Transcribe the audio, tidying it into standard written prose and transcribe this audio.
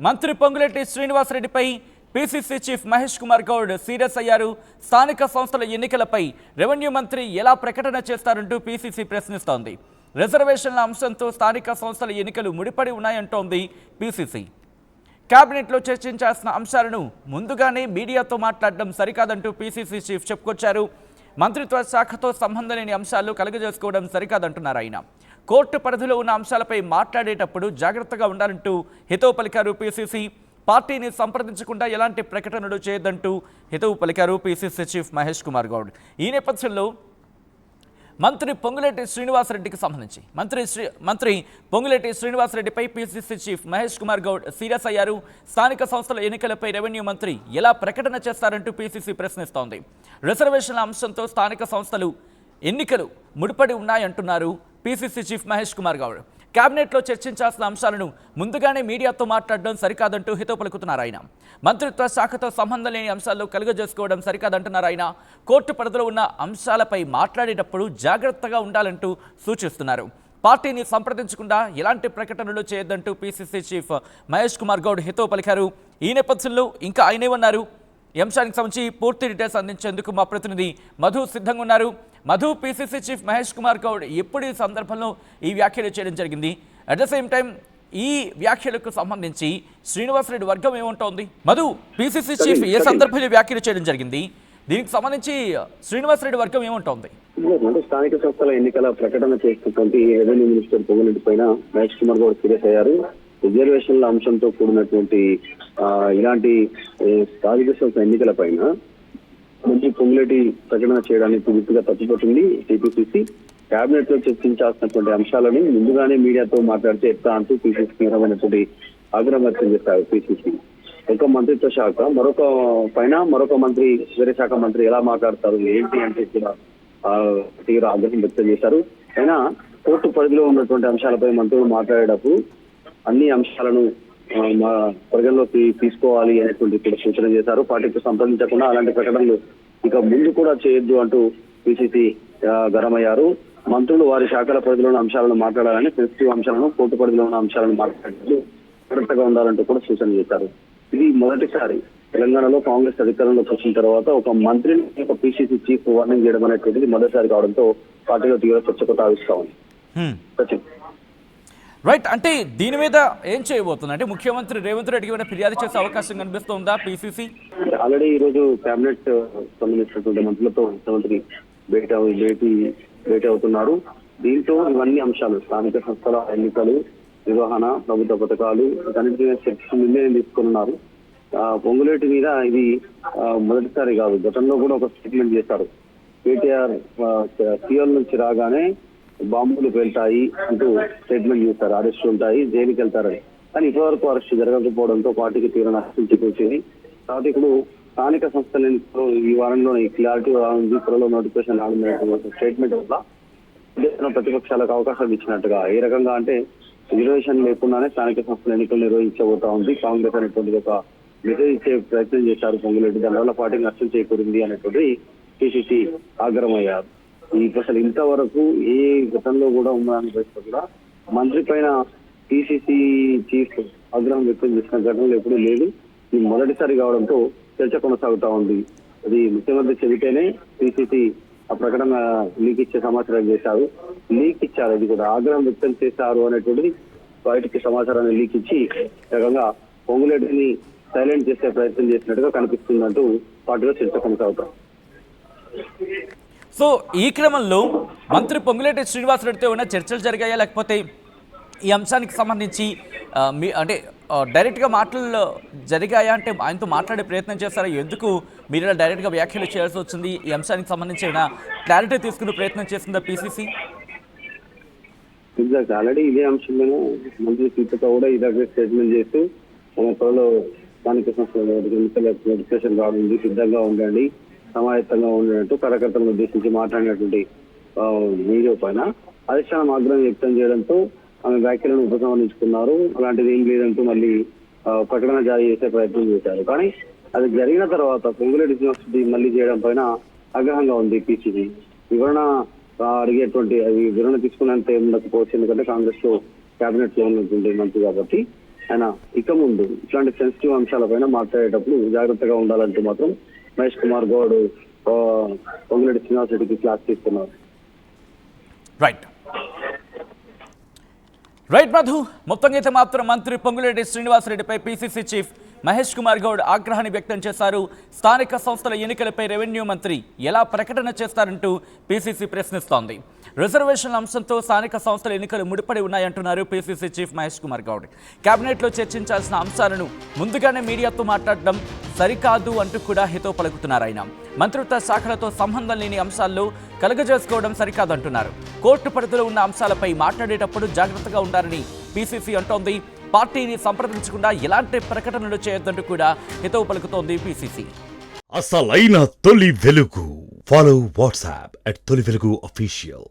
మంత్రి పొంగులేటి శ్రీనివాసరెడ్డిపై PCC chief Mahesh Kumar Goud serious అయ్యారు. స్థానిక సంస్థల ఎన్నికలపై రెవెన్యూ మంత్రి ఎలా ప్రకటన చేస్తారంటూ పీసీసీ ప్రశ్నిస్తోంది. రిజర్వేషన్ల అంశంతో స్థానిక సంస్థల ఎన్నికలు ముడిపడి ఉన్నాయంటోంది పీసీసీ. కేబినెట్లో చర్చించాల్సిన అంశాలను ముందుగానే మీడియాతో మాట్లాడడం సరికాదంటూ పీసీసీ చీఫ్ చెప్పుకొచ్చారు. మంత్రిత్వ శాఖతో సంబంధం లేని అంశాలు కలుగజేసుకోవడం సరికాదంటున్నారు ఆయన. కోర్టు పరిధిలో ఉన్న అంశాలపై మాట్లాడేటప్పుడు జాగ్రత్తగా ఉండాలంటూ హితవు పలికారు పీసీసీ. పార్టీని సంప్రదించకుండా ఎలాంటి ప్రకటనలు చేయొద్దంటూ హితవు పలికారు పీసీసీ చీఫ్ మహేష్ కుమార్ గౌడ్. ఈ నేపథ్యంలో మంత్రి పొంగులేటి శ్రీనివాసరెడ్డికి సంబంధించి మంత్రి పొంగులేటి శ్రీనివాసరెడ్డిపై PCC chief Mahesh Kumar Goud serious అయ్యారు. స్థానిక సంస్థల ఎన్నికలపై రెవెన్యూ మంత్రి ఎలా ప్రకటన చేస్తారంటూ పీసీసీ ప్రశ్నిస్తోంది. రిజర్వేషన్ల అంశంతో స్థానిక సంస్థలు ఎన్నికలు ముడిపడి ఉన్నాయంటున్నారు పీసీసీ చీఫ్ మహేష్ కుమార్ గౌడ్. కేబినెట్లో చర్చించాల్సిన అంశాలను ముందుగానే మీడియాతో మాట్లాడడం సరికాదంటూ హితవు పలుకుతున్నారు ఆయన. మంత్రిత్వ శాఖతో సంబంధం లేని అంశాల్లో కలుగజేసుకోవడం సరికాదంటున్నారు ఆయన. కోర్టు పరిధిలో ఉన్న అంశాలపై మాట్లాడేటప్పుడు జాగ్రత్తగా ఉండాలంటూ సూచిస్తున్నారు. పార్టీని సంప్రదించకుండా ఎలాంటి ప్రకటనలు చేయొద్దంటూ పీసీసీ చీఫ్ మహేష్ కుమార్ గౌడ్ హితవు పలికారు. ఈ నేపథ్యంలో ఇంకా ఆయనేమన్నారు? ఈ అంశానికి సంబంధించి పూర్తి డీటెయిల్స్ అందించేందుకు మా ప్రతినిధి మధు సిద్ధంగా ఉన్నారు. మధు, పీసీసీ చీఫ్ మహేష్ కుమార్ గౌడ్ ఎప్పుడు ఈ సందర్భంలో ఈ వ్యాఖ్యలు చేయడం జరిగింది? అట్ ద సేమ్ టైం ఈ వ్యాఖ్యలకు సంబంధించి శ్రీనివాసరెడ్డి వర్గం ఏముంటోంది? మధు, పీసీసీ చీఫ్ ఏ సందర్భంలో వ్యాఖ్యలు చేయడం జరిగింది? దీనికి సంబంధించి శ్రీనివాసరెడ్డి వర్గం ఏముంటోంది? స్థానిక సంస్థల ఎన్నికల ప్రకటన చేస్తున్నటువంటి రెవెన్యూ మినిస్టర్ పొంగులేటి పైన మహేష్ కుమార్ గౌడ్ సీరియస్ అయ్యారు. రిజర్వేషన్ల అంశంతో కూడినటువంటి ఇలాంటి స్థానిక సంస్థల ఎన్నికల పైన మంత్రి పొంగులేటి ప్రకటన చేయడానికి పూర్తిగా తప్పిపోతుంది టీపీసీసీ. కేబినెట్ లో చర్చించాల్సినటువంటి అంశాలను ముందుగానే మీడియాతో మాట్లాడితే ఎట్లా అంటూ పీసీసీ తీవ్రమైనటువంటి ఆగ్రహం వ్యక్తం చేస్తారు. పీసీసీ ఒక మంత్రిత్వ శాఖ మరొక మంత్రి వేరే శాఖ మంత్రి ఎలా మాట్లాడతారు ఏంటి అంటే కూడా తీవ్ర ఆగ్రహం వ్యక్తం చేశారు. అయినా కోర్టు పరిధిలో ఉన్నటువంటి అంశాలపై మంత్రులు మాట్లాడేటప్పుడు అన్ని అంశాలను పరిగణలోకి తీసుకోవాలి అనేటువంటి కూడా సూచన చేశారు. పార్టీకి సంప్రదించకుండా అలాంటి ప్రకటనలు ఇక ముందు కూడా చేయొద్దు అంటూ పీసీసీ గరమయ్యారు. మంత్రులు వారి శాఖల పరిధిలో ఉన్న అంశాలను మాట్లాడాలని, సెన్సిటివ్ అంశాలను కోర్టు పరిధిలో ఉన్న అంశాలను మాట్లాడేందుకు జాగ్రత్తగా ఉండాలంటూ కూడా సూచన చేశారు. ఇది మొదటిసారి తెలంగాణలో కాంగ్రెస్ అధికారంలోకి వచ్చిన తర్వాత ఒక మంత్రిని ఒక పీసీసీ చీఫ్ వార్నింగ్ చేయడం అనేటువంటిది మొదటిసారి కావడంతో పార్టీలో తీవ్ర చర్చకు తావిస్తా ఉంది. రైట్, అంటే దీని మీద ఏం చేయబోతుంది? అంటే ముఖ్యమంత్రి రేవంత్ రెడ్డికి ఏమైనా ఫిర్యాదు చేసే అవకాశం కనిపిస్తుందా పీసీసీ? ఆల్రెడీ ఈ రోజు కేబినెట్ సంబంధించినటువంటి మంత్రులతో ముఖ్యమంత్రి భేటీ అవుతున్నారు. దీంతో ఇవన్నీ అంశాలు స్థానిక సంస్థల ఎన్నికలు, నిర్వహణ, ప్రభుత్వ పథకాలు వీటన్నిటి మీద నిర్ణయం తీసుకున్నారు. పొంగులేటి మీద ఇది మొదటిసారి కాదు, గతంలో కూడా ఒక స్టేట్మెంట్ చేశారు. కేటీఆర్ సీఎం నుంచి రాగానే బాంబులు వెళ్తాయి అంటూ స్టేట్మెంట్ చేస్తారు, అరెస్ట్ ఉంటాయి, జైలుకి వెళ్తారని. కానీ ఇప్పటివరకు అరెస్ట్ జరగకపోవడంతో పార్టీకి తీవ్ర నష్టం చేకూర్చింది. కాబట్టి ఇప్పుడు స్థానిక సంస్థల ఈ వారంలో క్లారిటీ ఉంది, త్వరలో నోటిఫికేషన్ రానున్న స్టేట్మెంట్ వల్ల ప్రతిపక్షాలకు అవకాశం ఇచ్చినట్టుగా. ఏ రకంగా అంటే రిజర్వేషన్ లేకుండానే స్థానిక సంస్థల ఎన్నికలు నిర్వహించబోతా ఉంది కాంగ్రెస్ అనేటువంటి ఒక మెసేజ్ ఇచ్చే ప్రయత్నం చేశారు పొంగులేటి. దానివల్ల పార్టీకి నష్టం చేకూరింది అనేటువంటి పీసీసీ ఆగ్రహమయ్యారు. అసలు ఇంతవరకు ఏ గతంలో కూడా ఉందని కూడా మంత్రి పైన పీసీసీ చీఫ్ ఆగ్రహం వ్యక్తం చేసిన ఘటనలు ఎప్పుడూ లేదు. ఇది మొదటిసారి కావడంతో చర్చ కొనసాగుతా ఉంది. అది ముఖ్యమంత్రి చెబితేనే పీసీసీ ఆ ప్రకటన లీక్ ఇచ్చే సమాచారం చేశారు. లీక్ ఇచ్చారు, అది కూడా ఆగ్రహం వ్యక్తం చేశారు అనేటువంటిది బయటికి సమాచారాన్ని లీక్ ఇచ్చి రకంగా పొంగులేటిని సైలెంట్ చేసే ప్రయత్నం చేసినట్టుగా కనిపిస్తుందంటూ పార్టీలో చర్చ కొనసాగుతాం. సో ఈ క్రమంలో మంత్రి పొంగులేటి శ్రీనివాసరెడ్డితో ఏమైనా చర్చలు జరిగాయా, లేకపోతే ఈ అంశానికి సంబంధించి అంటే డైరెక్ట్గా మాటలు జరిగాయా? అంటే ఆయనతో మాట్లాడే ప్రయత్నం చేస్తారా? ఎందుకు మీరు ఇలా డైరెక్ట్గా వ్యాఖ్యలు చేయాల్సి వచ్చింది? ఈ అంశానికి సంబంధించి ఏమైనా క్లారిటీ తీసుకునే ప్రయత్నం చేస్తుందా పీసీసీ? ఆల్రెడీ ఇదే అంశంలో మంత్రి సీతతో కూడా ఇదే స్టేట్మెంట్ చేస్తూ త్వరలో స్థానిక సంస్థల ఎన్నికల నోటిఫికేషన్ రానుంది, సిద్ధంగా ఉండండి, సమాయత్తంగా ఉండేట్టు కార్యకర్తలను ఉద్దేశించి మాట్లాడినటువంటి వీడియో పైన అధిష్టానం ఆగ్రహం వ్యక్తం చేయడంతో ఆమె వ్యాఖ్యలను ఉపసంహరించుకున్నారు. అలాంటిది ఏం లేదంటూ మళ్ళీ ప్రకటన జారీ చేసే ప్రయత్నం చేశారు. కానీ అది జరిగిన తర్వాత పొంగులేటి యూనివర్సిటీ మళ్ళీ చేయడం పైన ఆగ్రహంగా ఉంది పీసీసీ. వివరణ అడిగేటువంటి అది వివరణ తీసుకున్నంత ఏం ఉండకపోవచ్చు, ఎందుకంటే కాంగ్రెస్ లో కేబినెట్ లో ఉన్నటువంటి మంత్రి కాబట్టి ఆయన ఇక ముందు ఇట్లాంటి సెన్సిటివ్ అంశాలపైన మాట్లాడేటప్పుడు జాగ్రత్తగా ఉండాలంటూ మాత్రం మహేష్ కుమార్ గౌడ్ పొంగులేటి శ్రీనివాస్ రెడ్డికి క్లాస్ తీసుకున్నారు. రైట్ మధు, మొత్తంగా అయితే మాత్రం మంత్రి పొంగులేటి శ్రీనివాసరెడ్డిపై పీసీసీ చీఫ్ మహేష్ కుమార్ గౌడ్ ఆగ్రహాన్ని వ్యక్తం చేశారు. స్థానిక సంస్థల ఎన్నికలపై రెవెన్యూ మంత్రి ఎలా ప్రకటన చేస్తారంటూ పీసీసీ ప్రశ్నిస్తోంది. రిజర్వేషన్ల అంశంతో స్థానిక సంస్థల ఎన్నికలు ముడిపడి ఉన్నాయంటున్నారు పీసీసీ చీఫ్ మహేష్ కుమార్ గౌడ్. కేబినెట్లో చర్చించాల్సిన అంశాలను ముందుగానే మీడియాతో మాట్లాడడం సరికాదు అంటూ కూడా హితవు పలుకుతున్నారు ఆయన. మంత్రిత్వ శాఖలతో సంబంధం లేని అంశాల్లో కలుగజేసుకోవడం సరికాదంటున్నారు. కోర్టు పరిధిలో ఉన్న అంశాలపై మాట్లాడేటప్పుడు జాగ్రత్తగా ఉండాలని పీసీసీ అంటోంది. పార్టీని సంప్రదించకుండా ఎలాంటి ప్రకటనలు చేయొద్దంటూ కూడా హితవు పలుకుతోంది పీసీసీ. అసలైన తొలి వెలుగు. ఫాలో వాట్సాప్ @తొలి వెలుగు అఫీషియల్.